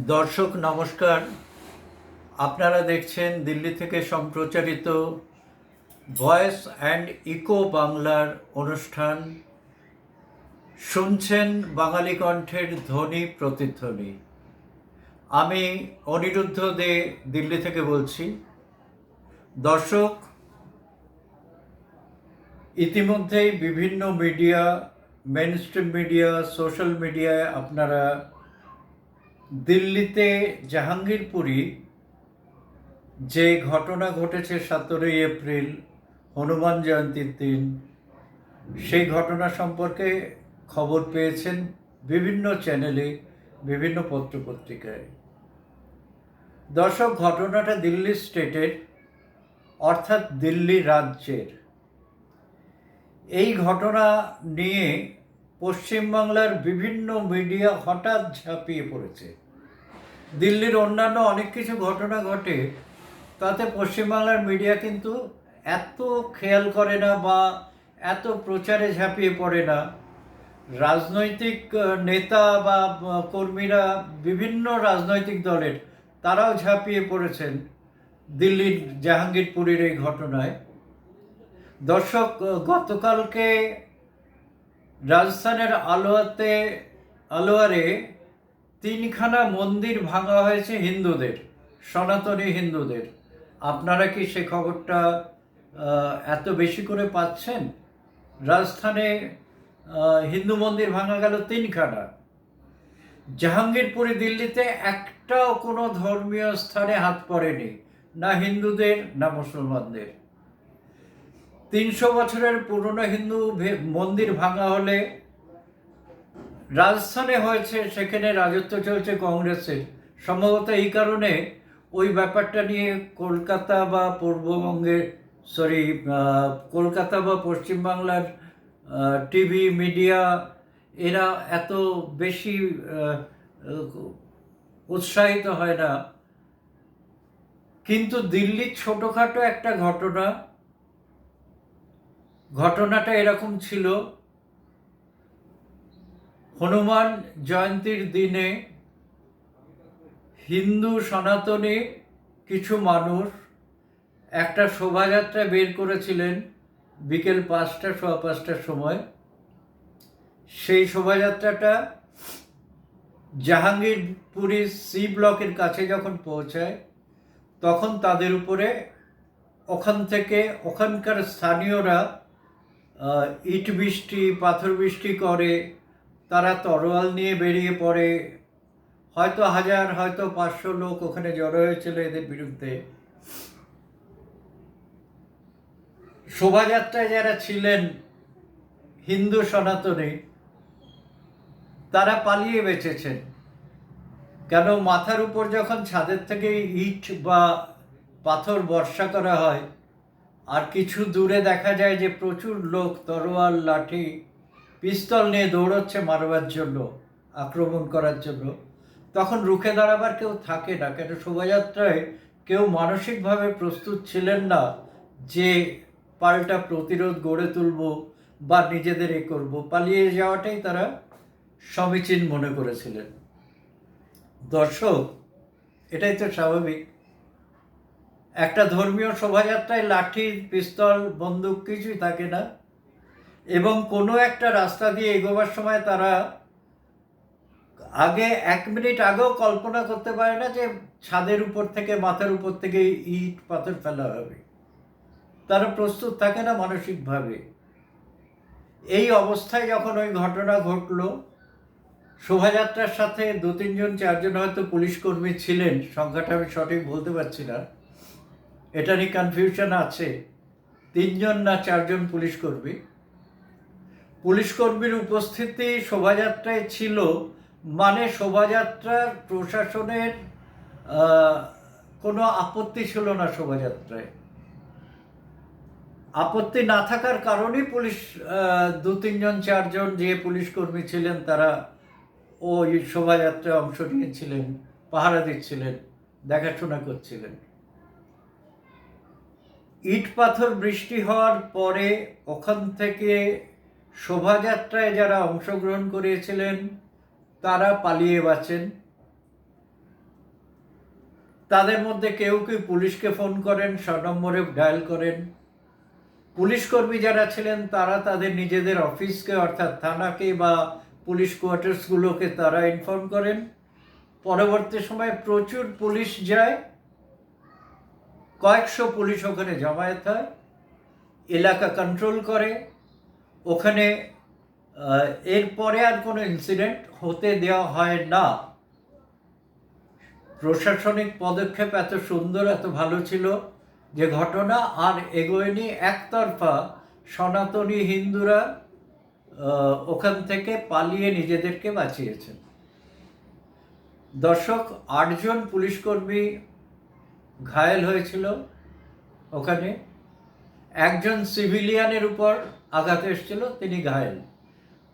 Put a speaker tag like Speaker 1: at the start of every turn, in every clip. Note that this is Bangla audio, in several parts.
Speaker 1: দর্শক নমস্কার। আপনারা দেখছেন দিল্লি থেকে সম্প্রচারিত ভয়েস অ্যান্ড ইকো বাংলার অনুষ্ঠান। শুনছেন বাঙালি কণ্ঠের ধ্বনি প্রতিধ্বনি। আমি অনিরুদ্ধ দে দিল্লি থেকে বলছি। দর্শক, ইতিমধ্যেই বিভিন্ন মিডিয়া, মেইনস্ট্রিম মিডিয়া, সোশ্যাল মিডিয়ায় আপনারা দিল্লিতে জাহাঙ্গীরপুরী যে ঘটনা ঘটেছে 17ই এপ্রিল হনুমান জয়ন্তীর দিন, সেই ঘটনা সম্পর্কে খবর পেয়েছেন বিভিন্ন চ্যানেলে, বিভিন্ন পত্রপত্রিকায়। দর্শক, ঘটনাটা দিল্লি স্টেটের, অর্থাৎ দিল্লি রাজ্যের। এই ঘটনা নিয়ে পশ্চিমবাংলার বিভিন্ন মিডিয়া হঠাৎ ঝাঁপিয়ে পড়েছে। দিল্লির অন্যান্য অনেক কিছু ঘটনা ঘটে, তাতে পশ্চিমবাংলার মিডিয়া কিন্তু এত খেয়াল করে না বা এত প্রচারে ঝাঁপিয়ে পড়ে না। রাজনৈতিক নেতা বা কর্মীরা, বিভিন্ন রাজনৈতিক দলের, তারাও ঝাঁপিয়ে পড়েছেন দিল্লির জাহাঙ্গীরপুরের এই ঘটনায়। দর্শক, গতকালকে রাজস্থানের আলোয়ারে 3খানা মন্দির ভাঙা হয়েছে হিন্দুদের, সনাতনী হিন্দুদের। আপনারা কি সে খবরটা এত বেশি করে পাচ্ছেন? রাজস্থানে হিন্দু মন্দির ভাঙা গেল 3খানা। জাহাঙ্গীরপুরে দিল্লিতে একটাও কোনো ধর্মীয় স্থানে হাত পড়েনি, না হিন্দুদের না মুসলমানদের। 300 বছরের পুরনো হিন্দু মন্দির ভাঙা হলে রাজস্থানে হয়েছে, সেখানে রাজত্ব চলছে কংগ্রেসের। সম্ভবত এই কারণে ওই ব্যাপারটা নিয়ে কলকাতা বা কলকাতা বা পশ্চিমবাংলার টিভি মিডিয়া এরা এত বেশি উৎসাহিত হয় না। কিন্তু দিল্লির ছোটোখাটো একটা ঘটনাটা এরকম ছিল। হনুমান জয়ন্তীর দিনে হিন্দু সনাতনী কিছু মানুষ একটা শোভাযাত্রা বের করেছিলেন বিকেল 5টার সময়। সেই শোভাযাত্রাটা জাহাঙ্গীরপুরি সি ব্লকের কাছে যখন পৌঁছায়, তখন তাদের উপরে ওখানকার স্থানীয়রা ইট বৃষ্টি, পাথর বৃষ্টি করে। তারা তরোয়াল নিয়ে বেরিয়ে পড়ে। হয়তো 1000, হয়তো 500 লোক ওখানে জড়ো হয়েছিল এদের বিরুদ্ধে। শোভাযাত্রায় যারা ছিলেন হিন্দু সনাতনী, তারা পালিয়ে বেঁচেছেন। কেন, মাথার উপর যখন ছাদের থেকে ইট বা পাথর বর্ষা করা হয়, আর কিছু দূরে দেখা যায় যে প্রচুর লোক তরোয়াল, লাঠি, পিস্তল নিয়ে দৌড়চ্ছে মারবার জন্য, আক্রমণ করার জন্য, তখন রুখে দাঁড়াবার কেউ থাকে না। কেন, শোভাযাত্রায় কেউ মানসিকভাবে প্রস্তুত ছিলেন না যে পাল্টা প্রতিরোধ গড়ে তুলব বা নিজেদের করব। পালিয়ে যাওয়াটাই তারা সমীচীন মনে করেছিলেন। দর্শক, এটাই তো স্বাভাবিক। একটা ধর্মীয় শোভাযাত্রায় লাঠি, পিস্তল, বন্দুক কিছুই থাকে না। এবং কোনো একটা রাস্তা দিয়ে এগোবার সময় তারা আগে 1 মিনিট আগেও কল্পনা করতে পারে না যে ছাদের উপর থেকে, মাথার উপর থেকে ইট পাথর ফেলা হবে। তারা প্রস্তুত থাকে না মানসিকভাবে। এই অবস্থায় যখন ওই ঘটনা ঘটল, শোভাযাত্রার সাথে 2-3 জন 4 জন হয়তো পুলিশ কর্মী ছিলেন, সংখ্যাটা আমি সঠিক বলতে পারছি না, এটা নিয়ে কনফিউশন আছে। 3 জন না 4 জন পুলিশ কর্মীর উপস্থিতি শোভাযাত্রায় ছিল, মানে শোভাযাত্রার প্রশাসনের কোনো আপত্তি ছিল না। শোভাযাত্রায় আপত্তি না থাকার কারণেই পুলিশ 2-3 জন 4 জন যে পুলিশ কর্মী ছিলেন, তারা ওই শোভাযাত্রায় অংশ নিয়েছিলেন, পাহারা দিচ্ছিলেন, দেখাশোনা করছিলেন। ইট পাথর বৃষ্টি হওয়ার পরে ওখান থেকে শোভাযাত্রায় যারা অংশগ্রহণ করেছিলেন তারা পালিয়ে বাঁচেন। তাদের মধ্যে কেউ কেউ পুলিশকে ফোন করেন, সনম্বরে ডায়াল করেন। পুলিশ কর্মী যারা ছিলেন তারা তাদের নিজেদের অফিসকে অর্থাৎ থানাকে বা পুলিশ কোয়ার্টার্সগুলোকে তারা ইনফর্ম করেন। পরবর্তী সময়ে প্রচুর পুলিশ যায়, কয়েকশো পুলিশ ওখানে জমায়েত হয়, এলাকা কন্ট্রোল করে। ওখানে এরপরে আর কোনো ইনসিডেন্ট হতে দেওয়া হয় না। প্রশাসনিক পদক্ষেপ এত সুন্দর, এত ভালো ছিল যে ঘটনা আর এগোয়নি। একতরফা সনাতনী হিন্দুরা ওখান থেকে পালিয়ে নিজেদেরকে বাঁচিয়েছেন। দর্শক, 8 জন পুলিশকর্মী ঘায়েল হয়েছিল ওখানে। একজন সিভিলিয়ানের উপর আঘাত এসেছিল, তিনি ঘায়েল।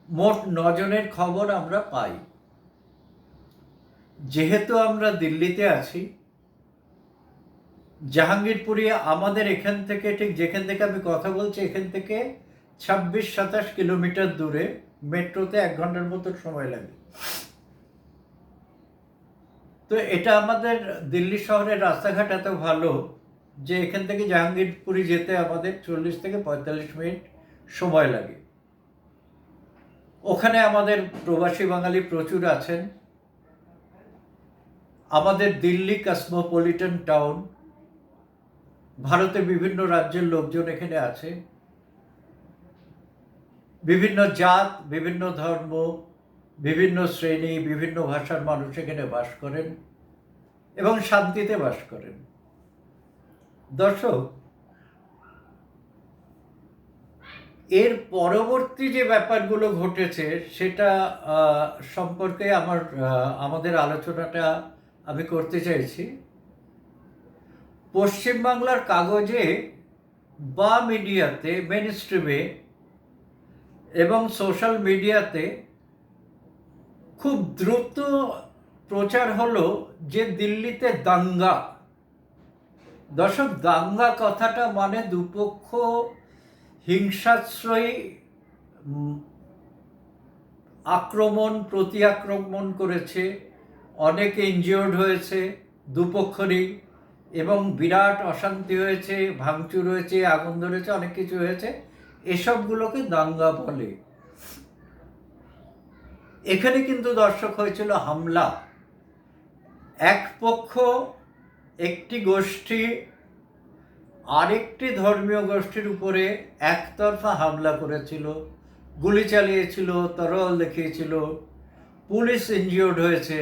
Speaker 1: মোট 9 জনের খবর আমরা পাই। যেহেতু আমরা দিল্লিতে আছি, জাহাঙ্গীরপুরে আমাদের এখান থেকে, ঠিক যেখান থেকে আমি কথা বলছি এখান থেকে 26-27 কিলোমিটার দূরে, মেট্রোতে 1 ঘন্টার মতো সময় লাগে। তো এটা আমাদের দিল্লি শহরের রাস্তাঘাট এত ভালো যে এখান থেকে জাহাঙ্গীরপুরে যেতে আমাদের 40 থেকে 45 মিনিট সময় লাগে। ওখানে আমাদের প্রবাসী বাঙালি প্রচুর আছেন। আমাদের দিল্লি কসমোপলিটন টাউন, ভারতের বিভিন্ন রাজ্যের লোকজন এখানে আছে। বিভিন্ন জাত, বিভিন্ন ধর্ম, বিভিন্ন শ্রেণী, বিভিন্ন ভাষার মানুষ এখানে বাস করেন এবং শান্তিতে বাস করেন। দর্শক, এর পরবর্তী যে ব্যাপারগুলো ঘটেছে সেটা সম্পর্কে আমাদের আলোচনাটা আমি করতে চাইছি। পশ্চিমবাংলার কাগজে বা মিডিয়াতে, মেইন স্ট্রিমে এবং সোশ্যাল মিডিয়াতে খুব দ্রুত প্রচার হলো যে দিল্লিতে দাঙ্গা। দর্শক, দাঙ্গা কথাটা মানে দুপক্ষ হিংসাশ্রয়ী আক্রমণ, প্রতি আক্রমণ করেছে, অনেকে ইনজিওর্ড হয়েছে দুপক্ষরই, এবং বিরাট অশান্তি হয়েছে, ভাঙচুর হয়েছে, আগুন ধরেছে, অনেক কিছু হয়েছে। এসবগুলোকে দাঙ্গা বলে। এখানে কিন্তু দর্শক হয়েছিল হামলা। এক পক্ষ, একটি গোষ্ঠী আরেকটি ধর্মীয় গোষ্ঠীর উপরে একতরফা হামলা করেছিল, গুলি চালিয়েছিল, তরোয়াল দেখিয়েছিল, পুলিশ ইনজিওর্ড হয়েছে।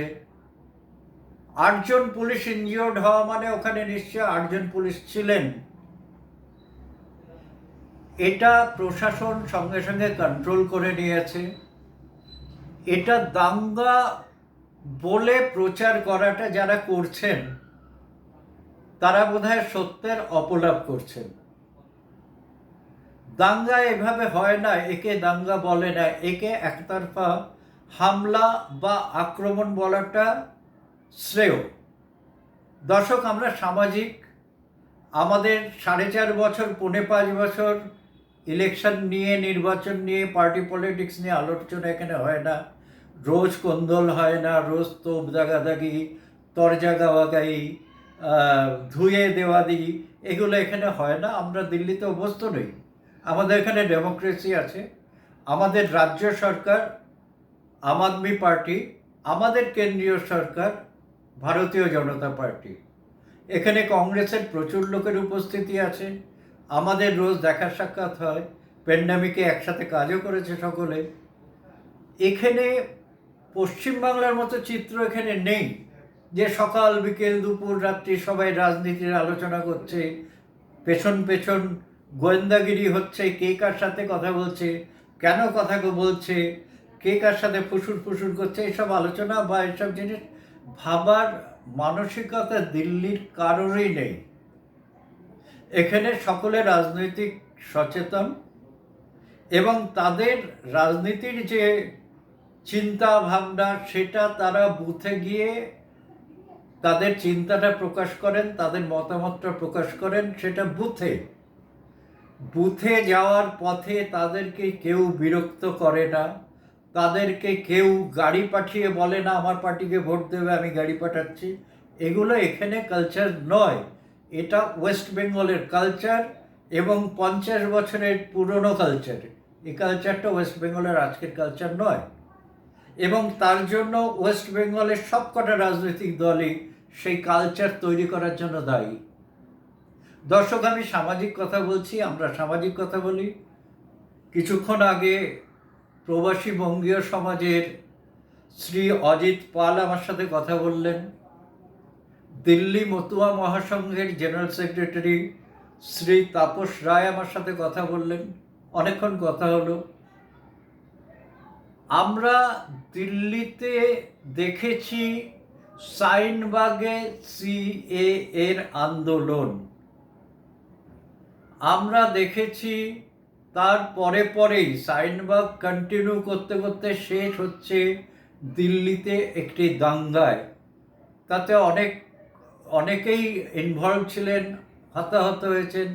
Speaker 1: 8 জন পুলিশ ইনজিওর্ড হওয়া মানে ওখানে নিশ্চয় 8 জন পুলিশ ছিলেন। এটা প্রশাসন সঙ্গে সঙ্গে কন্ট্রোল করে নিয়েছে। এটা দাঙ্গা বলে প্রচার করাটা যারা করছেন তারা বোধহয় সত্যের অপলাপ করছেন। দাঙ্গা এভাবে হয় না, একে দাঙ্গা বলে না, একে একতরফা হামলা বা আক্রমণ বলাটা শ্রেয়। দর্শক, আমরা সামাজিক, আমাদের 4.5 বছর, 4.5 বছর ইলেকশন নিয়ে, নির্বাচন নিয়ে, পার্টি পলিটিক্স নিয়ে আলোচনা এখানে হয় না। রোজ কোন্দল হয় না, রোজ তোপ দাগাদাগি, তরজা গাওয়াগাই, ধুয়ে দেওয়াদি, এগুলো এখানে হয় না। আমরা দিল্লিতে অভ্যস্ত নই। আমাদের এখানে ডেমোক্রেসি আছে। আমাদের রাজ্য সরকার আম আদমি পার্টি, আমাদের কেন্দ্রীয় সরকার ভারতীয় জনতা পার্টি। এখানে কংগ্রেসের প্রচুর লোকের উপস্থিতি আছে। আমাদের রোজ দেখা সাক্ষাৎ হয়, প্যান্ডামিকে একসাথে কাজও করেছে সকলে। এখানে পশ্চিমবাংলার মতো চিত্র এখানে নেই যে সকাল বিকেল দুপুর রাত্রি সবাই রাজনীতির আলোচনা করছে, পেছন পেছন গোয়েন্দাগিরি হচ্ছে, কে কার সাথে কথা বলছে, কেন কথা বলছে, কে কার সাথে ফুসুর ফুসুর করছে, এসব আলোচনা বা এসব জিনিস ভাবার মানসিকতা দিল্লির কারোরই নেই। এখানে সকলে রাজনৈতিক সচেতন এবং তাদের রাজনীতির যে চিন্তা ভাবনা সেটা তারা বুথে গিয়ে তাদের চিন্তাটা প্রকাশ করেন, তাদের মতামতটা প্রকাশ করেন। সেটা বুথে যাওয়ার পথে তাদেরকে কেউ বিরক্ত করে না, তাদেরকে কেউ গাড়ি পাঠিয়ে বলে না আমার পার্টিকে ভোট দেবে, আমি গাড়ি পাঠাচ্ছি। এগুলো এখানে কালচার নয়, এটা ওয়েস্ট বেঙ্গলের কালচার এবং 50 বছরের পুরনো কালচার। এই কালচারটা ওয়েস্ট বেঙ্গলের আজকের কালচার নয়, এবং তার জন্য ওয়েস্ট বেঙ্গলের সবকটা রাজনৈতিক দলই সেই কালচার তৈরি করার জন্য দায়ী। দর্শক, আমি সামাজিক কথা বলছি, আমরা সামাজিক কথা বলি। কিছুক্ষণ আগে প্রবাসী বঙ্গীয় সমাজের শ্রী অজিত পাল আমার সাথে কথা বললেন। দিল্লি মতুয়া মহাসংঘের জেনারেল সেক্রেটারি শ্রী তাপস রায় আমার সাথে কথা বললেন। অনেকক্ষণ কথা হলো। আমরা দিল্লিতে দেখেছি শাহিনবাগে সিএ এর আন্দোলন, আমরা দেখেছি তার পরেই শাহিনবাগ কন্টিনিউ করতে করতে শেষ হচ্ছে দিল্লিতে একটি দাঙ্গায়। তাতে অনেকেই ইনভলভ ছিলেন, হতাহত হয়েছেন।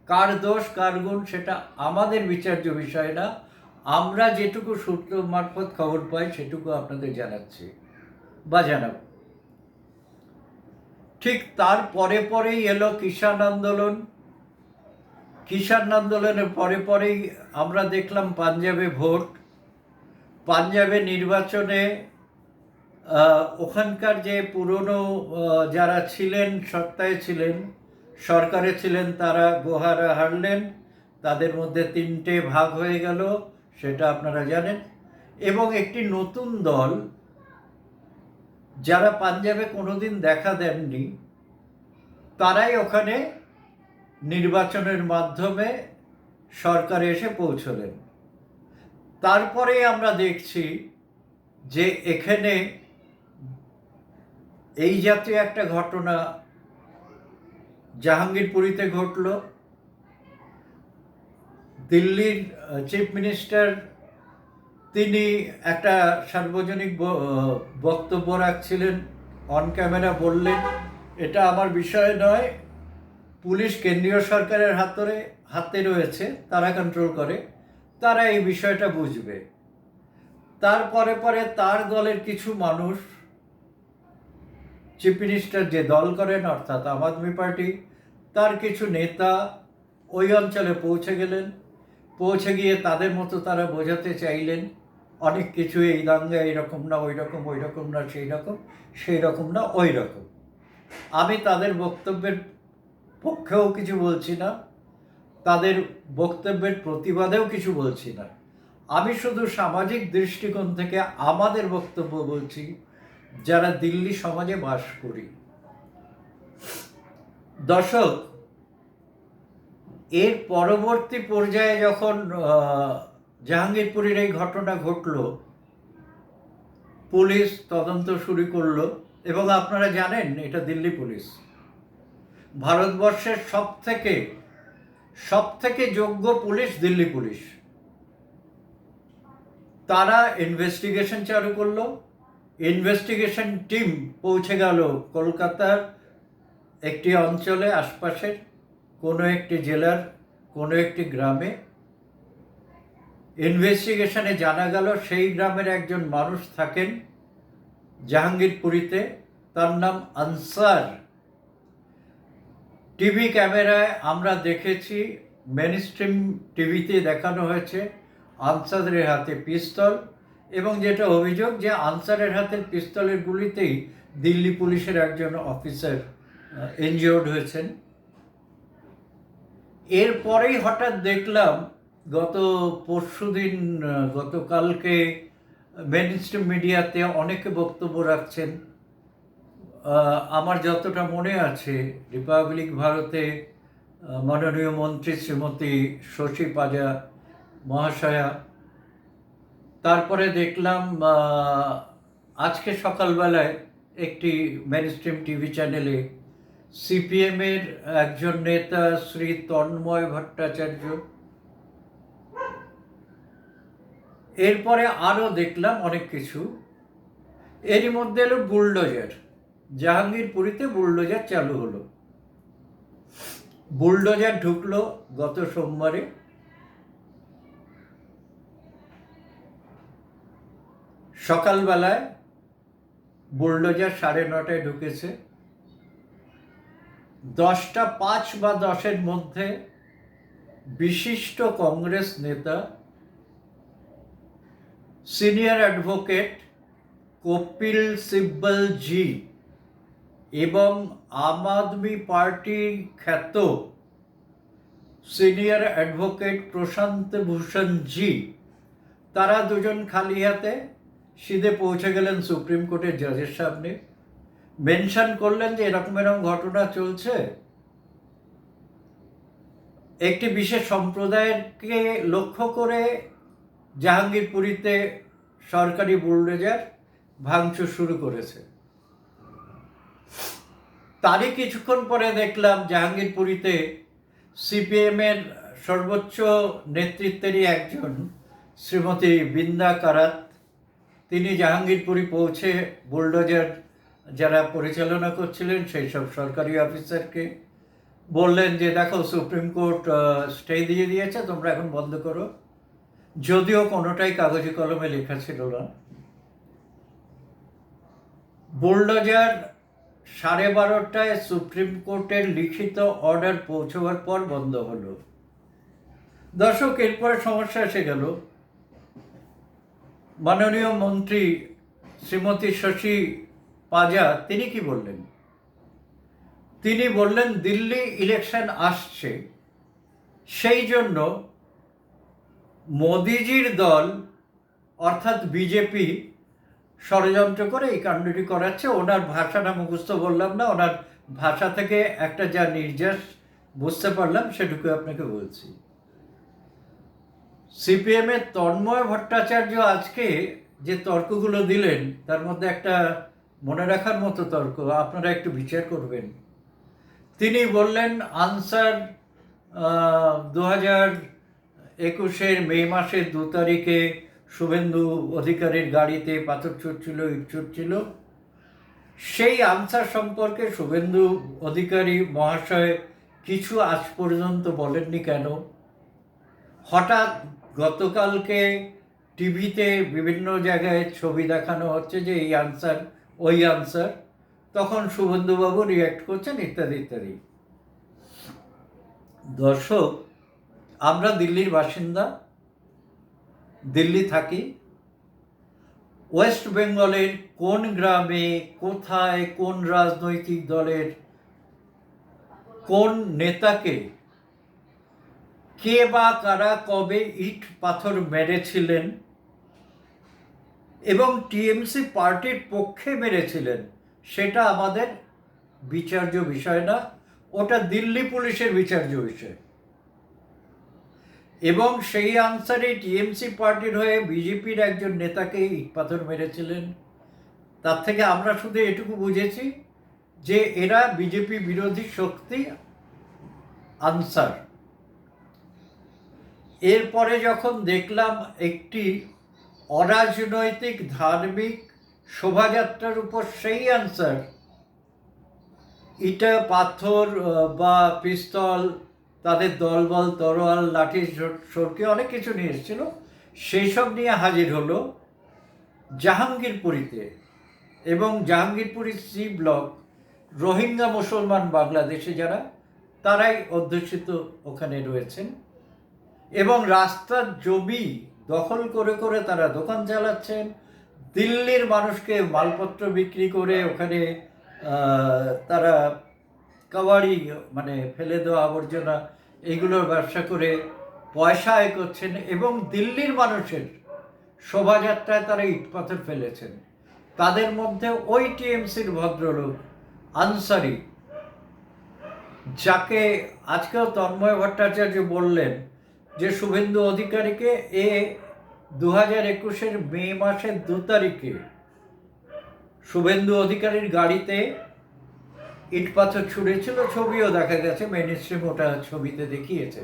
Speaker 1: কার দোষ কার গুণ সেটা আমাদের বিচার্য বিষয় না, আমরা যেটুকু সূত্র মারফত খবর পাই সেটুকু আপনাদের জানাচ্ছি বা জানাব। ঠিক তার পরেই এলো কিষাণ আন্দোলন। কিষাণ আন্দোলনের পরেই আমরা দেখলাম পাঞ্জাবে ভোট। পাঞ্জাবে নির্বাচনে ওখানকার যে পুরনো যারা ছিলেন, সত্তায় ছিলেন, সরকারে ছিলেন, তারা গোহারা হারলেন। তাদের মধ্যে 3টে ভাগ হয়ে গেল, সেটা আপনারা জানেন। এবং একটি নতুন দল, যারা পাঞ্জাবে কোনোদিন দেখা দেননি, তারাই ওখানে নির্বাচনের মাধ্যমে সরকারে এসে পৌঁছলেন। তারপরে আমরা দেখছি যে এখানে এই জাতীয় একটা ঘটনা জাহাঙ্গীরপুরীতে ঘটল। দিল্লির চিফ মিনিস্টার তিনি একটা সার্বজনিক বক্তব্য রাখছিলেন, অন ক্যামেরা বললেন, এটা আমার বিষয় নয়, পুলিশ কেন্দ্রীয় সরকারের হাতে রয়েছে, তারা কন্ট্রোল করে, তারা এই বিষয়টা বুঝবে। তারপরে তার দলের কিছু মানুষ, চিফ মিনিস্টার যে দল করেন অর্থাৎ আম আদমি পার্টি, তার কিছু নেতা ওই অঞ্চলে পৌঁছে গেলেন। পৌঁছে গিয়ে তাদের মতো তারা বোঝাতে চাইলেন অনেক কিছু, এই দাঙ্গা এইরকম না, ওই রকম, ওই রকম না, সেই রকম না, ওই রকম। আমি তাদের বক্তব্যের পক্ষেও কিছু বলছি না, তাদের বক্তব্যের প্রতিবাদেও কিছু বলছি না। আমি শুধু সামাজিক দৃষ্টিকোণ থেকে আমাদের বক্তব্য বলছি, যারা দিল্লি সমাজে বাস করি। দর্শক, এর পরবর্তী পর্যায়ে যখন জাহাঙ্গীরপুরীর এই ঘটনা ঘটল, পুলিশ তদন্ত শুরু করলো। এবং আপনারা জানেন এটা দিল্লি পুলিশ, ভারতবর্ষের সবথেকে যোগ্য পুলিশ দিল্লি পুলিশ। তারা ইনভেস্টিগেশন চালু করলো। ইনভেস্টিগেশন টিম পৌঁছে গেল কলকাতার একটি অঞ্চলে, আশপাশের কোনো একটি জেলার কোনো একটি গ্রামে। ইনভেস্টিগেশনে জানা গেল সেই গ্রামের একজন মানুষ থাকেন জাহাঙ্গীরপুরীতে, তার নাম আনসার। টিভি ক্যামেরায় আমরা দেখেছি, মেনস্ট্রিম টিভিতে দেখানো হয়েছে আনসারের হাতে পিস্তল, এবং যেটা অভিযোগ যে আনসারের হাতের পিস্তলের গুলিতেই দিল্লি পুলিশের একজন অফিসার ইনজিওর্ড হয়েছেন। এরপরেই হঠাৎ দেখলাম গতকালকে মেনস্ট্রিম মিডিয়াতে অনেকে বক্তব্য রাখছেন। আমার যতটা মনে আছে, রিপাবলিক ভারতে মাননীয় মন্ত্রী শ্রীমতী শশী পাজা মহাশয়া, তারপরে দেখলাম আজকে সকালবেলায় একটি মেনস্ট্রিম টিভি চ্যানেলে সিপিএমের একজন নেতা শ্রী তন্ময় ভট্টাচার্য, এরপরে আরও দেখলাম অনেক কিছু। এরই মধ্যে এলো বুলডোজার, জাহাঙ্গীরপুরীতে বুলডোজার চালু হলো। বুলডোজার ঢুকলো গত সোমবারে। সকালবেলায় বুলডোজার 9:30 ঢুকেছে। 10টা 5 বা 10-এর মধ্যে বিশিষ্ট কংগ্রেস নেতা, সিনিয়র অ্যাডভোকেট কপিল সিব্বল জি এবং আম আদমি পার্টি খ্যাত সিনিয়র অ্যাডভোকেট প্রশান্ত ভূষণ জি, তারা দুজন খালি হাতে সিধে পৌঁছে গেলেন সুপ্রিম কোর্টের জাজের সামনে। মেনশন করলেন যে এরকম এরকম ঘটনা চলছে, একটি বিশেষ সম্প্রদায়কে লক্ষ্য করে জাহাঙ্গীরপুরীতে সরকারি বুলডোজার ভাঙচুর শুরু করেছে। তারই কিছুক্ষণ পরে দেখলাম জাহাঙ্গীরপুরীতে সিপিএমের সর্বোচ্চ নেতৃত্বেরই একজন শ্রীমতী বৃন্দা কারাত, তিনি জাহাঙ্গীরপুরী পৌঁছে বুলডোজার যারা পরিচালনা করছিলেন সেই সব সরকারি অফিসারকে বললেন যে দেখো সুপ্রিম কোর্ট স্টে দিয়ে দিয়েছে, তোমরা এখন বন্ধ করো। যদিও কোনোটাই কাগজে কলমে লেখা ছিল না। বুলডোজার 12:30টায় সুপ্রিম কোর্টের লিখিত অর্ডার পৌঁছবার পর বন্ধ হলো। দর্শক, এরপরে সমস্যা এসে গেল। মাননীয় মন্ত্রী শ্রীমতী শশী পাজা তিনি কি বললেন? তিনি বললেন দিল্লি ইলেকশন আসছে, সেই জন্য মোদিজির দল অর্থাৎ বিজেপি ষড়যন্ত্র করে এই কাণ্ডটি করাচ্ছে। ওনার ভাষাটা মুখস্থ বললাম না, ওনার ভাষা থেকে একটা যা নির্যাস বুঝতে পারলাম সেটুকু আপনাকে বলছি। সিপিএমের তন্ময় ভট্টাচার্য আজকে যে তর্কগুলো দিলেন তার মধ্যে একটা মনে রাখার মতো তর্ক, আপনারা একটু বিচার করবেন। তিনি বললেন আনসার 2021-এর মে মাসের 2 তারিখে শুভেন্দু অধিকারীর গাড়িতে পাথর ছুটছিল, ইট ছুটছিল। সেই আনসার সম্পর্কে শুভেন্দু অধিকারী মহাশয় কিছু আজ পর্যন্ত বলেননি কেন? হঠাৎ গতকালকে টিভিতে বিভিন্ন জায়গায় ছবি দেখানো হচ্ছে যে এই আনসার ওই আনসার, তখন শুভেন্দুবাবু রিয়্যাক্ট করছেন ইত্যাদি ইত্যাদি। দর্শক, আমরা দিল্লির বাসিন্দা, দিল্লি থাকি। ওয়েস্ট বেঙ্গলের কোন গ্রামে কোথায় কোন রাজনৈতিক দলের কোন নেতাকে কে বা কারা কবে ইট পাথর মেরেছিলেন এবং টিএমসি পার্টির পক্ষে মেরেছিলেন সেটা আমাদের বিচার্য বিষয় না, ওটা দিল্লি পুলিশের বিচার্য বিষয়। এবং সেই আনসারে টিএমসি পার্টির হয়ে বিজেপির একজন নেতাকে ইট পাথর মেরেছিলেন। তার থেকে আমরা শুধু এটুকু বুঝেছি যে এরা বিজেপি বিরোধী শক্তি আনসার। এরপরে যখন দেখলাম একটি অরাজনৈতিক ধার্মিক শোভাযাত্রার উপর সেই আনসার ইটা পাথর বা পিস্তল, তাদের দলবল, তরোয়াল, লাঠি সরকি অনেক কিছু নিয়ে এসেছিল, সেই সব নিয়ে হাজির হলো জাহাঙ্গীরপুরীতে। এবং জাহাঙ্গীরপুরী সি ব্লক রোহিঙ্গা মুসলমান বাংলাদেশে যারা, তারাই অধ্যুষিত ওখানে রয়েছেন। এবং রাস্তার জমি দখল করে করে তারা দোকান চালাচ্ছেন, দিল্লির মানুষকে মালপত্র বিক্রি করে ওখানে তারা কাবাড়ি মানে ফেলে দেওয়া আবর্জনা এইগুলোর ব্যবসা করে পয়সা আয় করছেন। এবং দিল্লির মানুষের শোভাযাত্রায় তারা ইটপাথর ফেলেছেন। তাদের মধ্যে ওই টিএমসির ভদ্রলোক আনসারি, যাকে আজকেও তন্ময় ভট্টাচার্য বললেন যে শুভেন্দু অধিকারীকে 2021-এর মে মাসের 2 তারিখে শুভেন্দু অধিকারীর গাড়িতে ইট পাথর ছুঁড়েছিল, ছবিও দেখা গেছে, মেইন স্ট্রিম ওটা ছবিতে দেখিয়েছে।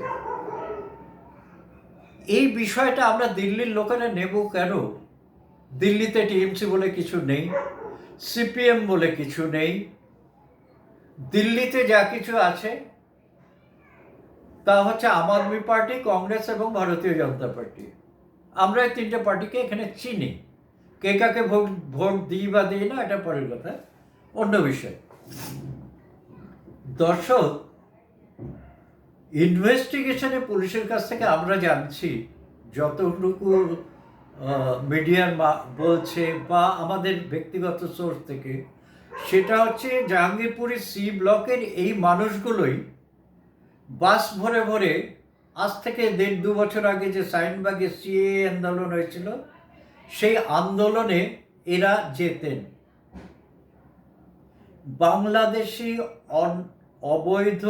Speaker 1: এই বিষয়টা আমরা দিল্লির লোকেরা নেব কেন? দিল্লিতে টিএমসি বলে কিছু নেই, সিপিএম বলে কিছু নেই। দিল্লিতে যা কিছু আছে তা হচ্ছে আম আদমি পার্টি, কংগ্রেস এবং ভারতীয় জনতা পার্টি। আমরা এই 3টে পার্টিকে এখানে চিনি। কে কাকে ভোট দিই বা দিই না এটা পরের কথা, অন্য বিষয়। দর্শক, ইনভেস্টিগেশনে পুলিশের কাছ থেকে আমরা জানছি, যতটুকু মিডিয়ার বলছে বা আমাদের ব্যক্তিগত সোর্স থেকে, সেটা হচ্ছে জাহাঙ্গীরপুরের সি ব্লকের এই মানুষগুলোই বাস ভরে ভরে, আজ থেকে 1.5-2 বছর আগে যে শাহিনবাগে সিএ আন্দোলন হয়েছিল, সেই আন্দোলনে এরা যেতেন। বাংলাদেশি অবৈধ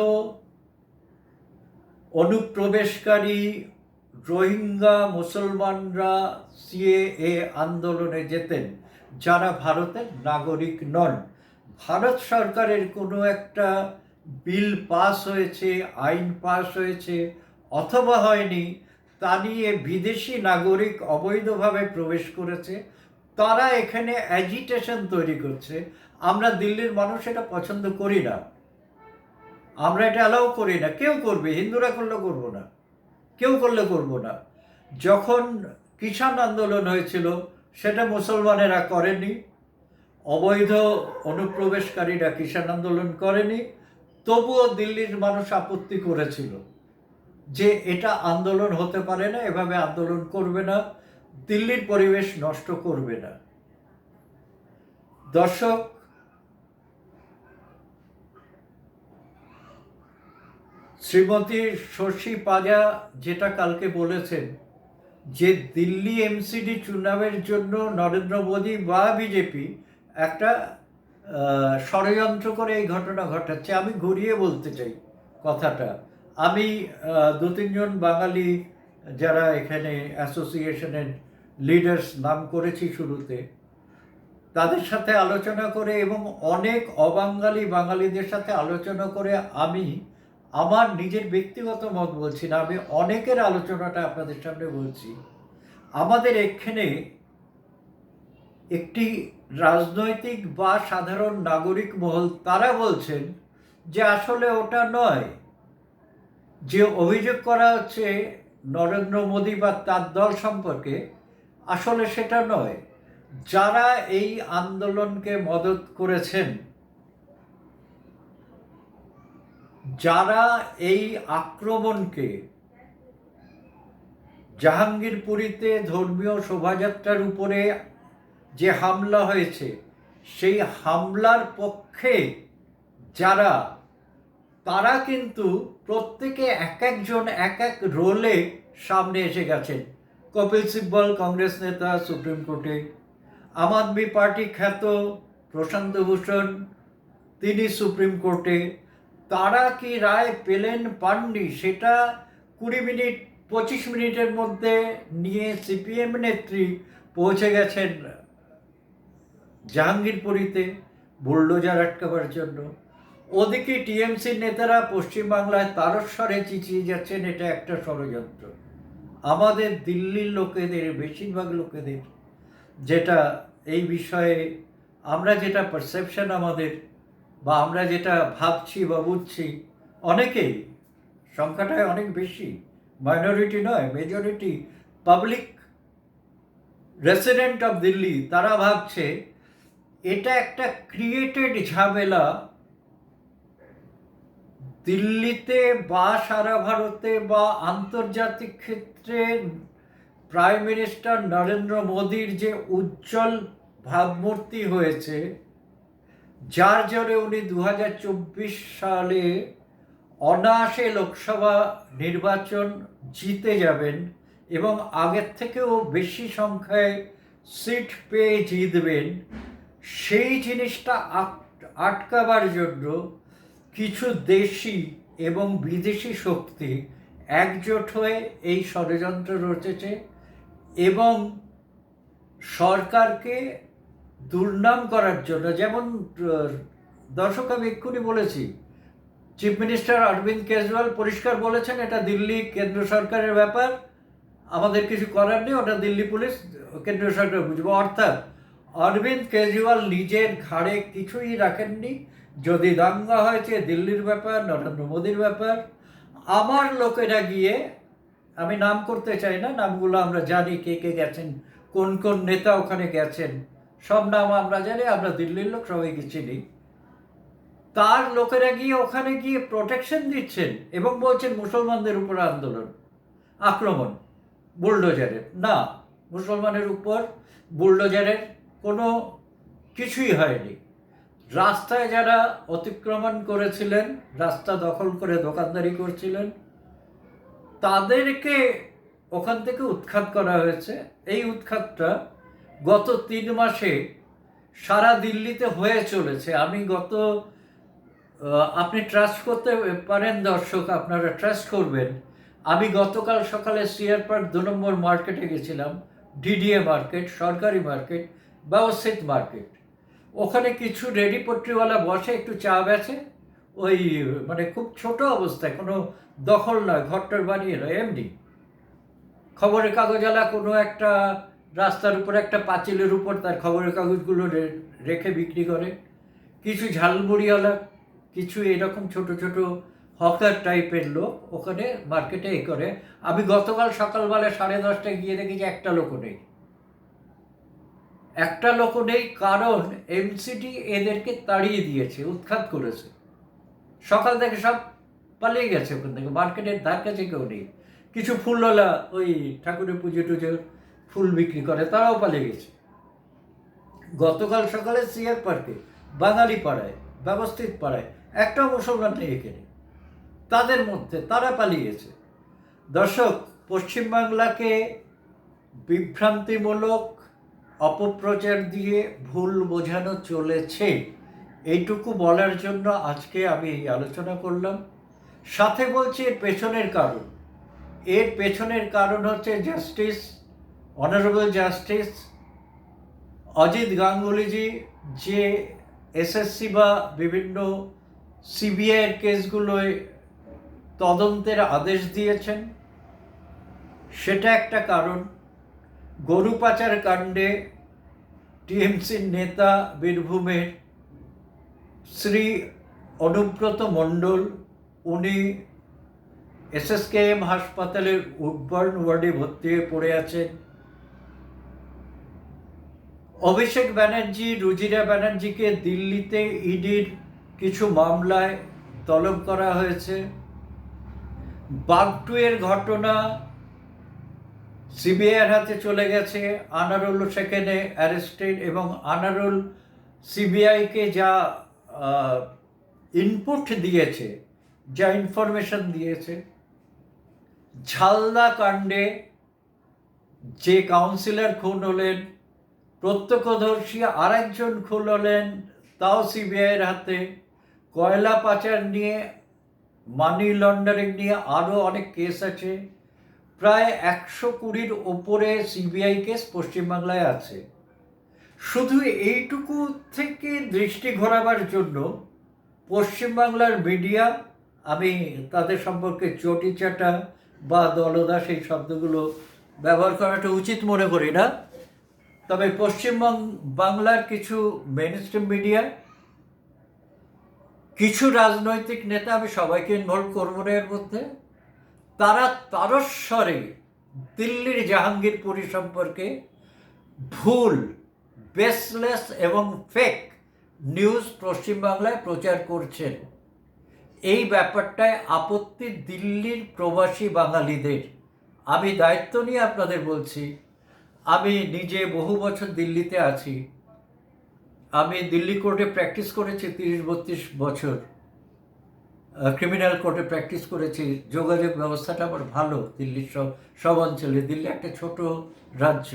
Speaker 1: অনুপ্রবেশকারী রোহিঙ্গা মুসলমানরা সিএএ আন্দোলনে যেতেন, যারা ভারতের নাগরিক নন। ভারত সরকারের কোনো একটা বিল পাস হয়েছে, আইন পাস হয়েছে অথবা হয়নি, তা নিয়ে বিদেশি নাগরিক অবৈধভাবে প্রবেশ করেছে, তারা এখানে অ্যাজিটেশন তৈরি করছে। আমরা দিল্লির মানুষ এটা পছন্দ করি না, আমরা এটা অ্যালাউ করি না। কেউ করবে, হিন্দুরা করলে করবো না, কেউ করলে করবো না। যখন কিষাণ আন্দোলন হয়েছিল, সেটা মুসলমানেরা করেনি, অবৈধ অনুপ্রবেশকারীরা কিষাণ আন্দোলন করেনি, তবুও দিল্লির মানুষ আপত্তি করেছিল যে এটা আন্দোলন হতে পারে না, এভাবে আন্দোলন করবে না, দিল্লির পরিবেশ নষ্ট করবে না। দর্শক, শ্রীমতী শশী পাজা যেটা কালকে বলেছেন, যে দিল্লি এমসিডি চুনাবের জন্য নরেন্দ্র মোদী বা বিজেপি একটা ষড়যন্ত্র করে এই ঘটনা ঘটাচ্ছে, আমি ঘুরিয়ে বলতে চাই কথাটা। আমি 2-3 জন বাঙালি যারা এখানে অ্যাসোসিয়েশনের লিডার্স নাম করেছি শুরুতে, তাদের সাথে আলোচনা করে এবং অনেক অবাঙালি বাঙালিদের সাথে আলোচনা করে আমি আমার নিজের ব্যক্তিগত মত বলছি না, আমি অনেকের আলোচনাটা আপনাদের সামনে বলছি। আমাদের এখানে একটি রাজনৈতিক বা সাধারণ নাগরিক মহল, তারা বলছেন যে আসলে ওটা নয়, যে অভিযোগ করা হচ্ছে নরেন্দ্র মোদী বা তার দল সম্পর্কে, আসলে সেটা নয়। যারা এই আন্দোলনকে মদত করেছেন, যারা এই আক্রমণকে, জাহাঙ্গীরপুরীতে ধর্মীয় শোভাযাত্রার উপরে যে হামলা হয়েছে, সেই হামলার পক্ষে যারা, তারা কিন্তু প্রত্যেকে এক একজন এক এক রোলে সামনে এসে গেছেন। কপিল সিব্বল কংগ্রেস নেতা সুপ্রিম কোর্টে, আম আদমি পার্টি খ্যাত প্রশান্ত ভূষণ তিনি সুপ্রিম কোর্টে। তারা কি রায় পেলেন পাননি, সেটা 20-25 মিনিটের মধ্যে নিয়ে সিপিএম নেত্রী পৌঁছে গেছেন জাহাঙ্গীরপুরীতে বুলডোজার আটকাবার জন্য। ওদিকে টিএমসির নেতারা পশ্চিমবাংলায় তারস্বরে চিচিয়ে যাচ্ছেন এটা একটা ষড়যন্ত্র। আমাদের দিল্লির লোকেদের, বেশিরভাগ লোকেদের যেটা এই বিষয়ে আমরা যেটা পারসেপশন আমাদের, বা আমরা যেটা ভাবছি বা বুঝছি, অনেকেই, সংখ্যাটায় অনেক বেশি, মাইনরিটি নয়, majority public resident of Delhi, তারা ভাবছে এটা একটা ক্রিয়েটেড ঝামেলা। দিল্লিতে বা সারা ভারতে বা আন্তর্জাতিক ক্ষেত্রে প্রাইম মিনিস্টার নরেন্দ্র মোদীর যে উজ্জ্বল ভাবমূর্তি হয়েছে, যার জন্য উনি 2024 সালে অনায়াসে লোকসভা নির্বাচন জিতে যাবেন এবং আগের থেকেও বেশি সংখ্যায় সিট পেয়ে জিতবেন, সেই জিনিসটা আটকাবার জন্য কিছু দেশি এবং বিদেশি শক্তি একজোট হয়ে এই ষড়যন্ত্র রচেছে এবং সরকারকে দুর্নাম করার জন্য। যেমন দর্শক, আমি এক্ষুনি বলেছি, চিফ মিনিস্টার অরবিন্দ কেজরিওয়াল পরিষ্কার বলেছেন এটা দিল্লি কেন্দ্র সরকারের ব্যাপার, আমাদের কিছু করার নেই, ওটা দিল্লি পুলিশ, কেন্দ্র সরকার বুঝবো। অর্থাৎ অরবিন্দ কেজরিওয়াল নিজের ঘাড়ে কিছুই রাখেননি। যদি দাঙ্গা হয়েছে দিল্লির ব্যাপার, নরেন্দ্র মোদীর ব্যাপার। আমার লোকেরা গিয়ে, আমি নাম করতে চাই না, নামগুলো আমরা জানি, কে কে গেছেন, কোন কোন নেতা ওখানে গেছেন, সব নাম আমরা জানি, আমরা দিল্লির লোক, সবাইকে চিনি। তার লোকেরা গিয়ে ওখানে গিয়ে প্রোটেকশন দিচ্ছেন এবং বলছেন মুসলমানদের উপর আন্দোলন, আক্রমণ বুলডোজারের। না, মুসলমানের উপর বুলডোজারের কোনো কিছুই হয়নি। রাস্তায় যারা অতিক্রমণ করেছিলেন, রাস্তা দখল করে দোকানদারি করছিলেন, তাদেরকে ওখান থেকে উৎখাত করা হয়েছে। এই উৎখাতটা গত 3 মাসে সারা দিল্লিতে হয়ে চলেছে। আমি আপনি ট্রাস্ট করতে পারেন দর্শক, আপনারা ট্রাস্ট করবেন, আমি গতকাল সকালে সিআর পার্ক 2 নম্বর মার্কেটে গেছিলাম, ডিডিএ মার্কেট, সরকারি মার্কেট, ব্যবস্থিত মার্কেট। ওখানে কিছু রেডি পট্রিওয়ালা বসে একটু চা বেচে, ওই মানে খুব ছোট অবস্থায়, কোনো দখল নয়, ঘরটার বানিয়ে নয়, এমনি খবরের কাগজওয়ালা কোনো একটা রাস্তার উপর একটা পাঁচিলের উপর তার খবরের কাগজগুলো রেখে বিক্রি করে। কিছু ঝালমুড়িওয়ালা, কিছু এরকম ছোট ছোট হকার টাইপের লোক ওখানে মার্কেটে করে। আমি গতকাল সকালবেলা 10:30টায় গিয়ে দেখি যে একটা লোকও নেই। একটা লোকও নেই, কারণ এমসিডি এদেরকে তাড়িয়ে দিয়েছে, উৎখাত করেছে। সকাল থেকে সব পালিয়ে গেছে ওখান থেকে, মার্কেটের ধার কাছে কেউ নেই। কিছু ফুলওয়ালা ওই ঠাকুরের পুজো টুজো ফুল বিক্রি করে, তারাও পালিয়ে গেছে। গতকাল সকালে সিআর পার্কে, বাঙালি পাড়ায়, ব্যবস্থিত পাড়ায় একটাও মুসলমান নেই এখানে, তাদের মধ্যে তারা পালিয়ে গেছে। দর্শক, পশ্চিমবাংলাকে বিভ্রান্তিমূলক অপপ্রচার দিয়ে ভুল বোঝানো চলেছে, এইটুকু বলার জন্য আজকে আমি এই আলোচনা করলাম। সাথে বলছি এর পেছনের কারণ। এর পেছনের কারণ হচ্ছে জাস্টিস, অনারেবল জাস্টিস অজিত গাঙ্গুলিজি যে এসএসসি বা বিভিন্ন সিবিআইয়ের কেসগুলোয় তদন্তের আদেশ দিয়েছেন, সেটা একটা কারণ। গরু পাচার কাণ্ডে টিএমসির নেতা বীরভূমের শ্রী অনুব্রত মণ্ডল, উনি এসএসকেএম হাসপাতালের উডবার্ন ওয়ার্ডে ভর্তি হয়ে পড়ে আছেন। অভিষেক ব্যানার্জি, রুজিরা ব্যানার্জিকে দিল্লিতে ইডির কিছু মামলায় তলব করা হয়েছে। বাগটুয়ের ঘটনা সিবিআইয়ের হাতে চলে গেছে, আনারুল সেখানে অ্যারেস্টেড, এবং আনারুল সিবিআইকে যা ইনপুট দিয়েছে, যা ইনফরমেশন দিয়েছে। ঝালদা কাণ্ডে যে কাউন্সিলর খুন হলেন, প্রত্যক্ষদর্শী আরেকজন খুন হলেন, তাও সিবিআইয়ের হাতে। কয়লা পাচার নিয়ে, মানি লন্ডারিং নিয়ে আরও অনেক কেস আছে। প্রায় 120-র ওপরে সিবিআই কেস পশ্চিমবাংলায় আছে। শুধু এইটুকু থেকে দৃষ্টি ঘোরাবার জন্য পশ্চিমবাংলার মিডিয়া, আমি তাদের সম্পর্কে চটিচাটা বা দলদাস এই শব্দগুলো ব্যবহার করাটা উচিত মনে করি না, তবে বাংলার কিছু মেইনস্ট্রিম মিডিয়া, কিছু রাজনৈতিক নেতা, আমি সবাইকে ইনভলভ করবো না এর মধ্যে, তারা তারস্বরে দিল্লির জাহাঙ্গীরপুরি সম্পর্কে ভুল, বেসলেস এবং ফেক নিউজ পশ্চিমবাংলায় প্রচার করছেন। এই ব্যাপারটায় আপত্তি দিল্লির প্রবাসী বাঙালিদের। আমি দায়িত্ব নিয়ে আপনাদের বলছি, আমি নিজে বহু বছর দিল্লিতে আছি। আমি দিল্লি কোর্টে প্র্যাকটিস করেছি 30-32 বছর, ক্রিমিনাল কোর্টে প্র্যাকটিস করেছি। যোগাযোগ ব্যবস্থাটা আমার ভালো দিল্লির সব অঞ্চলে। দিল্লি একটা ছোট রাজ্য,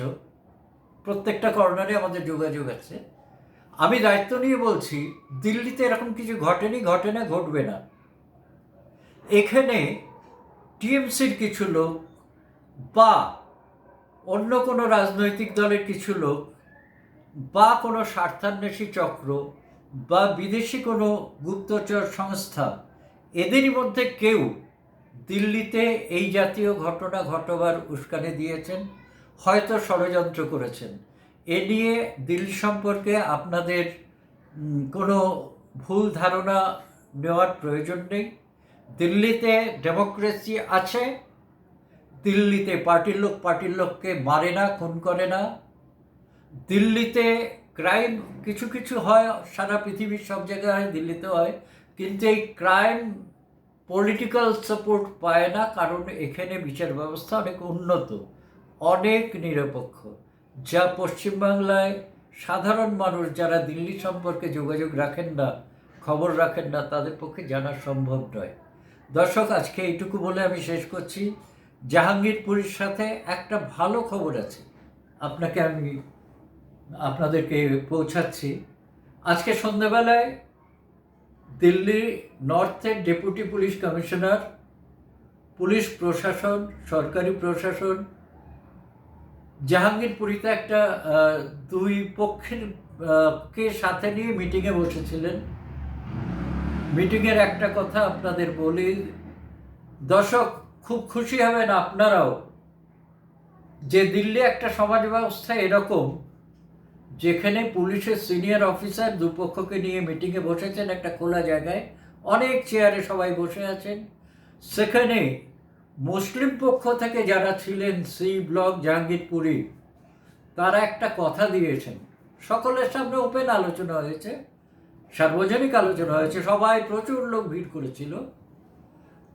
Speaker 1: প্রত্যেকটা কর্নারে আমাদের যোগাযোগ আছে। আমি দায়িত্ব নিয়ে বলছি, দিল্লিতে এরকম কিছু ঘটেনি, ঘটে না, ঘটবে না। এখানে টিএমসির কিছু লোক বা অন্য কোনো রাজনৈতিক দলের কিছু লোক বা কোনো স্বার্থান্বেষী চক্র বা বিদেশি কোনো গুপ্তচর সংস্থা, এদেরই মধ্যে কেউ দিল্লিতে এই জাতীয় ঘটনা ঘটবার উস্কানি দিয়েছেন, হয়তো ষড়যন্ত্র করেছেন। এ নিয়ে দিল্লি সম্পর্কে আপনাদের কোনো ভুল ধারণা নেওয়ার প্রয়োজন নেই। দিল্লিতে ডেমোক্রেসি আছে, দিল্লিতে পার্টির লোককে মারে না, খুন করে না। দিল্লিতে ক্রাইম কিছু কিছু হয়, সারা পৃথিবীর সব জায়গায় হয়, দিল্লিতে হয়, কিন্তু এই ক্রাইম পলিটিক্যাল সাপোর্ট পায় না, কারণ এখানে বিচার ব্যবস্থা অনেক উন্নত, অনেক নিরপেক্ষ, যা পশ্চিমবাংলায় সাধারণ মানুষ যারা দিল্লি সম্পর্কে যোগাযোগ রাখেন না, খবর রাখেন না, তাদের পক্ষে জানা সম্ভব নয়। দর্শক, আজকে এইটুকু বলে আমি শেষ করছি। জাহাঙ্গীরপুরীর সাথে একটা ভালো খবর আছে, আপনাদেরকে পৌঁছাচ্ছি। আজকে সন্ধ্যাবেলায় দিল্লি নর্থের ডেপুটি পুলিশ কমিশনার, পুলিশ প্রশাসন, সরকারি প্রশাসন জাহাঙ্গীরপুরীতে একটা দুই পক্ষের কে সাথে নিয়ে মিটিংয়ে বসেছিলেন। মিটিংয়ের একটা কথা আপনাদের বলি, দর্শক খুব খুশি হবেন আপনারাও, যে দিল্লি একটা সমাজ ব্যবস্থা এরকম, যেখানে পুলিশের সিনিয়র অফিসার দুপক্ষকে নিয়ে মিটিংয়ে বসেছেন একটা খোলা জায়গায়, অনেক চেয়ারে সবাই বসে আছেন। সেখানে মুসলিম পক্ষ থেকে যারা ছিলেন সি ব্লক জাহাঙ্গীরপুরী, তারা একটা কথা দিয়েছেন, সকলের সামনে ওপেন আলোচনা হয়েছে, সার্বজনিক আলোচনা হয়েছে, সবাই প্রচুর লোক ভিড় করেছিল।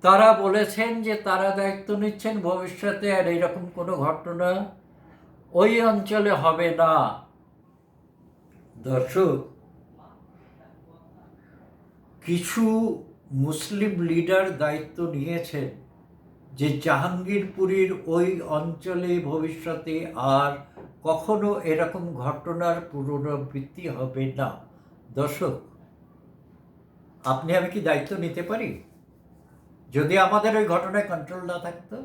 Speaker 1: তারা বলেছেন যে তারা দায়িত্ব নিচ্ছেন ভবিষ্যতে আর এইরকম কোনো ঘটনা ওই অঞ্চলে হবে না। দর্শক, কিছু মুসলিম লিডার দায়িত্ব নিয়েছেন যে জাহাঙ্গীরপুরীর ওই অঞ্চলে ভবিষ্যতে আর কখনো এরকম ঘটনার পুনরাবৃত্তি হবে না। দর্শক, আপনি আমি কি দায়িত্ব নিতে পারি যদি আমাদের ওই ঘটনায় কন্ট্রোল না থাকতো?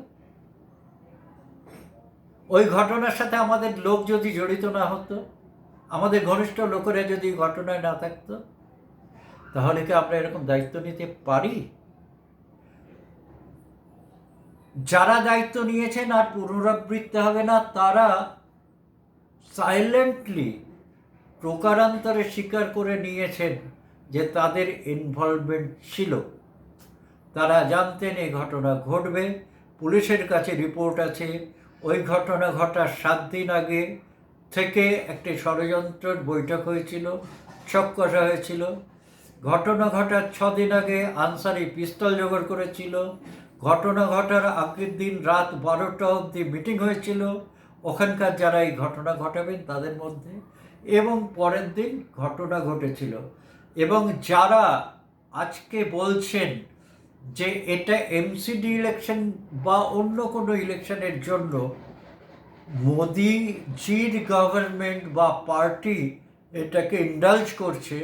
Speaker 1: ওই ঘটনার সাথে আমাদের লোক যদি জড়িত না হতো, আমাদের ঘনিষ্ঠ লোকেরা যদি ঘটনায় না থাকতো, তাহলে কি আমরা এরকম দায়িত্ব নিতে পারি? যারা দায়িত্ব নিয়েছেন আর পুনরাবৃত্তি হবে না, তারা সাইলেন্টলি প্রকারান্তরে স্বীকার করে নিয়েছেন যে তাদের ইনভলভমেন্ট ছিল। তারা জানতেন এই ঘটনা ঘটবে, পুলিশের কাছে রিপোর্ট আছে, ওই ঘটনা ঘটার 7 দিন আগে থেকে একটি ষড়যন্ত্রের বৈঠক হয়েছিল, ছক কষা হয়েছিল। ঘটনা ঘটার 6 দিন আগে আনসারি পিস্তল জোগাড় করেছিল। ঘটনা ঘটার আগের দিন রাত 12টা অবধি মিটিং হয়েছিল ওখানকার যারা এই ঘটনা ঘটাবেন তাদের মধ্যে, এবং পরের দিন ঘটনা ঘটেছিল। এবং যারা আজকে বলছেন যে এটা এমসিডি ইলেকশন বা অন্য কোনো ইলেকশনের জন্য মোদিজির গভর্নমেন্ট বা পার্টি এটাকে ইন্ডালজ করছে,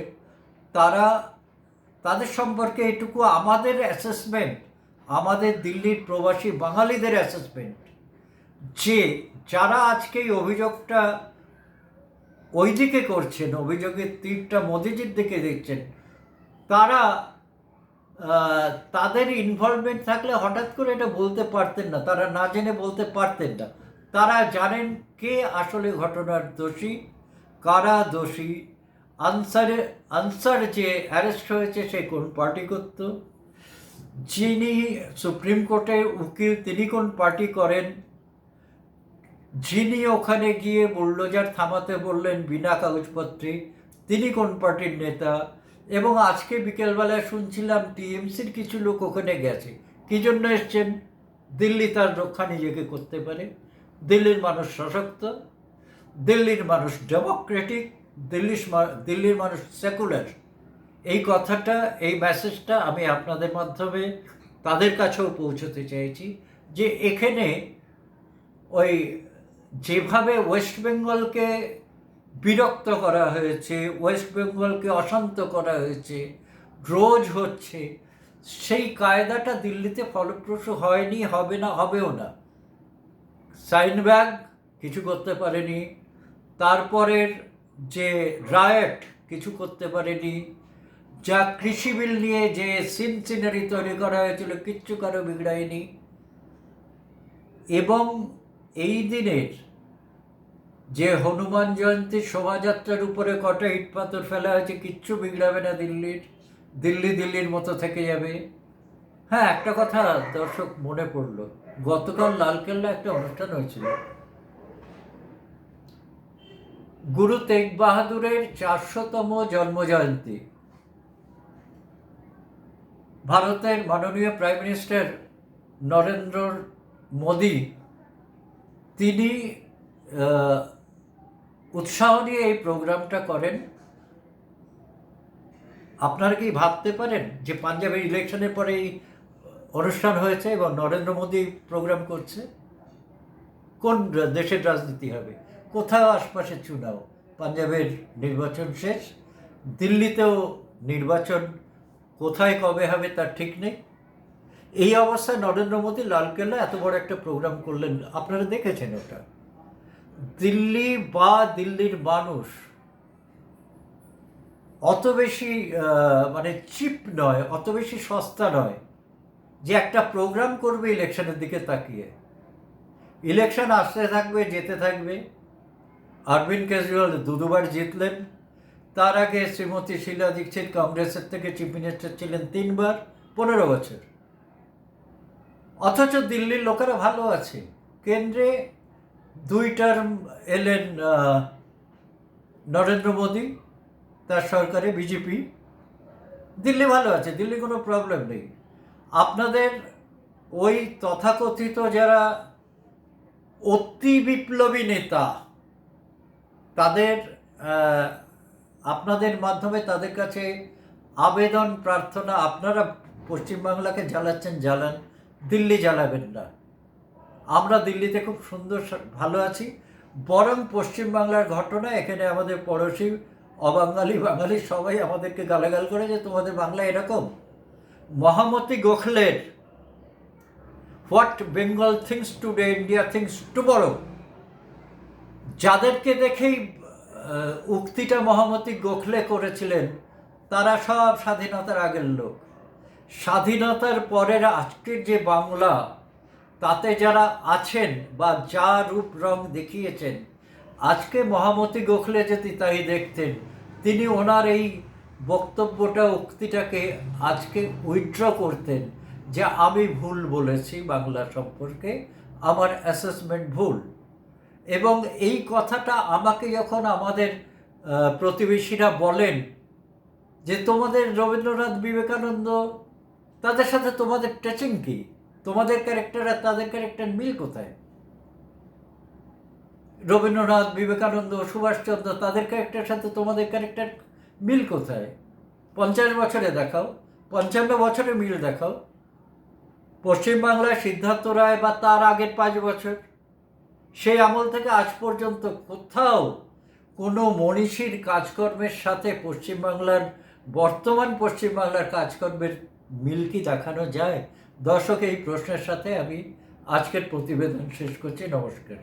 Speaker 1: তাদের সম্পর্কে এটুকু আমাদের অ্যাসেসমেন্ট, আমাদের দিল্লির প্রবাসী বাঙালিদের অ্যাসেসমেন্ট, যে যারা আজকে এই অভিযোগটা ওই দিকে করছেন, অভিযোগের তীরটা মোদিজির দিকে দিচ্ছেন, তাদের ইনভলভমেন্ট থাকলে হঠাৎ করে এটা বলতে পারতেন না, তারা না জেনে বলতে পারতেন না। তারা জানেন কে আসলে ঘটনার দোষী, কারা দোষী। আনসার যে অ্যারেস্ট হয়েছে সে কোন পার্টি করত, যিনি সুপ্রিম কোর্টের উকিল তিনি কোন পার্টি করেন, যিনি ওখানে গিয়ে বুলডোজার থামাতে বললেন বিনা কাগজপত্রে তিনি কোন পার্টির নেতা। এবং আজকে বিকেলবেলায় শুনছিলাম টিএমসির কিছু লোক ওখানে গেছে। কী জন্য এসছেন? দিল্লি তার রক্ষা নিজেকে করতে পারে, দিল্লির মানুষ সশক্ত, দিল্লির মানুষ ডেমোক্রেটিক, দিল্লির মানুষ সেকুলার। এই কথাটা, এই মেসেজটা আমি আপনাদের মাধ্যমে তাদের কাছেও পৌঁছতে চাইছি, যে এখানে ওই যেভাবে ওয়েস্ট বেঙ্গলকে বিরক্ত করা হয়েছে, ওয়েস্ট বেঙ্গলকে অশান্ত করা হয়েছে, রোজ হচ্ছে, সেই কায়দাটা দিল্লিতে ফলপ্রসূ হয়নি, হবে না, হবেও না। সাইনব্যাগ কিছু করতে পারেনি, তারপরের যে রায়ট কিছু করতে পারেনি, যা কৃষি বিল নিয়ে যে সিনারি তৈরি করা হয়েছিল কিচ্ছু কারো বিগড়ায়নি। এবং এই দিনের যে হনুমান জয়ন্তীর শোভাযাত্রার উপরে কটা ইট পাথর ফেলা হয়েছে, কিচ্ছু বিগড়াবে না দিল্লির মতো থেকে যাবে। হ্যাঁ, একটা কথা দর্শক মনে পড়লো, গতকাল লালকেল্লা একটা অনুষ্ঠান হয়েছিল, গুরু তেগ বাহাদুরের 400তম জন্মজয়ন্তী। ভারতের মাননীয় প্রাইম মিনিস্টার নরেন্দ্র মোদী তিনি উৎসাহ নিয়ে এই প্রোগ্রামটা করেন। আপনারা কি ভাবতে পারেন যে পাঞ্জাবের ইলেকশনের পরে এই অনুষ্ঠান হয়েছে এবং নরেন্দ্র মোদী প্রোগ্রাম করছে? কোন দেশের রাজনীতি হবে? কোথাও আশপাশে চুনাও, পাঞ্জাবের নির্বাচন শেষ, দিল্লিতেও নির্বাচন কোথায় কবে হবে তার ঠিক নেই। এই অবস্থায় নরেন্দ্র মোদী লালকেল্লা এত বড় একটা প্রোগ্রাম করলেন, আপনারা দেখেছেন ওটা। দিল্লি বা দিল্লির মানুষ অত বেশি মানে চিপ নয়, অত বেশি সস্তা নয় যে একটা প্রোগ্রাম করবে ইলেকশনের দিকে তাকিয়ে। ইলেকশন আসতে থাকবে, যেতে থাকবে। অরবিন্দ কেজরিওয়াল দুবার জিতলেন। তার আগে শ্রীমতী শীলা দীক্ষিত কংগ্রেসের থেকে চিফ মিনিস্টার ছিলেন 3 বার, 15 বছর। অথচ দিল্লির লোকেরা ভালো আছে। কেন্দ্রে 2 টার্ম এলেন নরেন্দ্র মোদী, তার সরকারে বিজেপি। দিল্লি ভালো আছে, দিল্লি কোনো প্রবলেম নেই। আপনাদের ওই তথাকথিত যারা অতি বিপ্লবী নেতা, তাদের আপনাদের মাধ্যমে তাদের কাছে আবেদন প্রার্থনা, আপনারা পশ্চিমবাংলাকে জ্বালাচ্ছেন, জ্বালান, দিল্লি জ্বালাবেন না। আমরা দিল্লিতে খুব সুন্দর ভালো আছি। বরং পশ্চিমবাংলার ঘটনা, এখানে আমাদের পড়োশি অবাঙালি বাঙালি সবাই আমাদেরকে গালাগাল করে যে তোমাদের বাংলা এরকম। মহামতি গোখলের what Bengal thinks today India thinks tomorrow, যাদেরকে দেখেই উক্তিটা মহামতি গোখলে করেছিলেন, তারা সব স্বাধীনতার আগের লোক। স্বাধীনতার পরের আজকের যে বাংলা, তাতে যারা আছেন বা যা রূপ রং দেখিয়েছেন, আজকে মহামতি গোখলে যদি তাই দেখতেন, তিনি ওনার এই বক্তব্যটা, উক্তিটাকে আজকে উইথড্র করতেন যে আমি ভুল বলেছি বাংলা সম্পর্কে, আমার অ্যাসেসমেন্ট ভুল। এবং এই কথাটা আমাকে যখন আমাদের প্রতিবেশীরা বলেন যে তোমাদের রবীন্দ্রনাথ বিবেকানন্দ, তাদের সাথে তোমাদের টাচিং কি, তোমাদের ক্যারেক্টার আর তাদের ক্যারেক্টার মিল কোথায়? রবীন্দ্রনাথ, বিবেকানন্দ, সুভাষচন্দ্র, তাদের ক্যারেক্টারের সাথে তোমাদের ক্যারেক্টার মিল কোথায়? 50 বছরে দেখাও, 55 বছরে মিল দেখাও। পশ্চিমবাংলায় সিদ্ধার্থ রায় বা তার আগের 5 বছর, সেই আমল থেকে আজ পর্যন্ত কোথাও কোনো মনীষীর কাজকর্মের সাথে পশ্চিমবাংলার, বর্তমান পশ্চিমবাংলার কাজকর্মের মিল কি দেখানো যায়? দর্শক, এই প্রশ্নের সাথে আমি আজকের প্রতিবেদন শেষ করছি। নমস্কার।